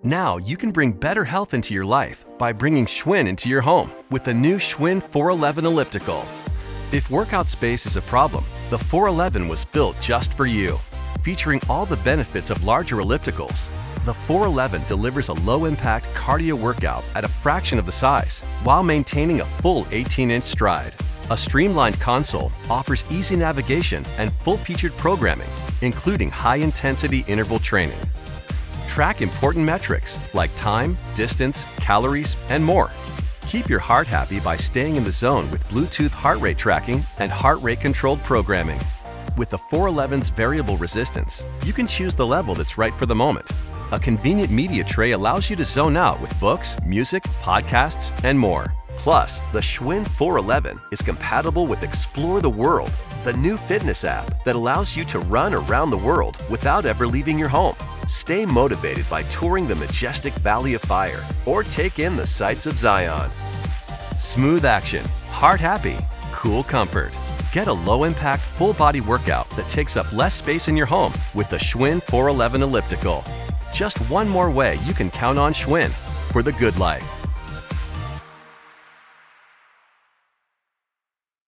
Now you can bring better health into your life by bringing SCHWINN into your home with the new SCHWINN 411 Elliptical. If workout space is a problem, the 411 was built just for you. Featuring all the benefits of larger ellipticals, the 411 delivers a low-impact cardio workout at a fraction of the size while maintaining a full 18-inch stride. A streamlined console offers easy navigation and full-featured programming, including high-intensity interval training. Track important metrics like time, distance, calories, and more. Keep your heart happy by staying in the zone with Bluetooth heart rate tracking and heart rate controlled programming. With the 411's variable resistance, you can choose the level that's right for the moment. A convenient media tray allows you to zone out with books, music, podcasts, and more. Plus, the SCHWINN 411 is compatible with Explore the World, the new fitness app that allows you to run around the world without ever leaving your home. Stay motivated by touring the majestic Valley of Fire or take in the sights of Zion. Smooth action, heart happy, cool comfort. Get a low-impact, full-body workout that takes up less space in your home with the SCHWINN 411 Elliptical. Just one more way you can count on SCHWINN for the good life.